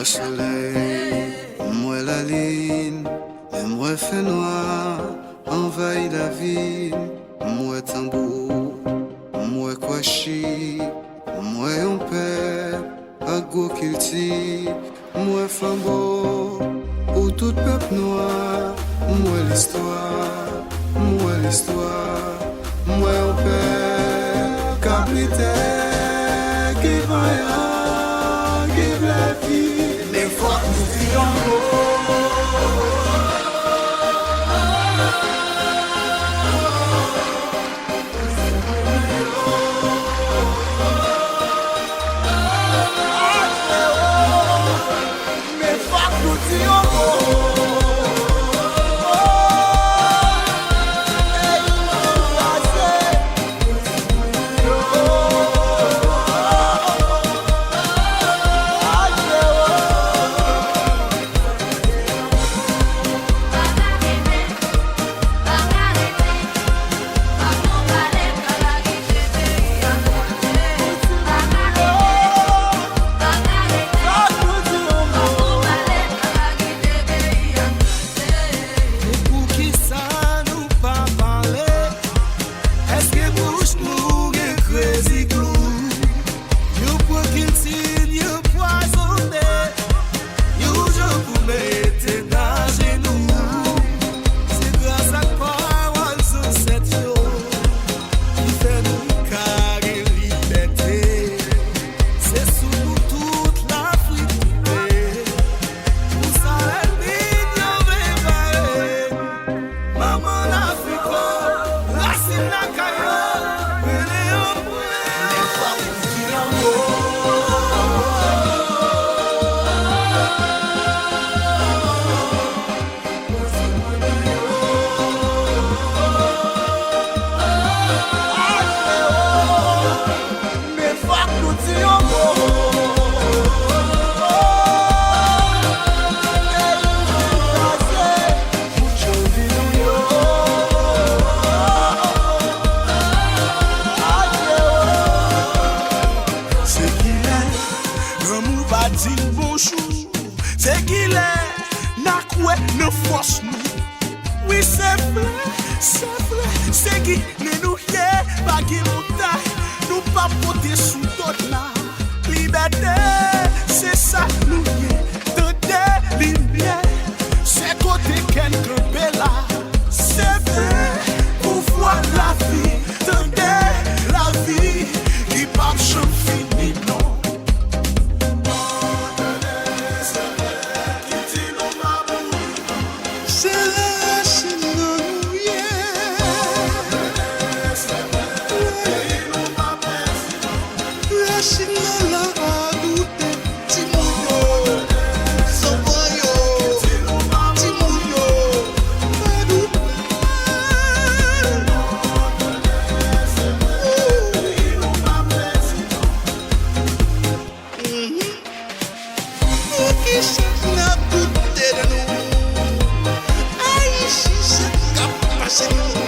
Moi soleil, moi la lune, et moi fait noir, envahit la ville, moi tambour, moi kwashi, moi un père, à go kilti, moi flambeau, pour tout peuple noir, moi l'histoire, moi un père, caprité, qui vaillant. Give la vie, les fois nous vivons. C'est qu'il est, n'a quoi ne force nous. Oui, c'est vrai, c'est qui ne nous y est, pas qui nous taille, nous pas porter sous d'autres là. Liberté, c'est ça, nous y est, de des lumières, c'est côté quelqu'un bella. C'est vrai, pour voir la vie, de la vie, qui parle je finis, non. Ai, se capaz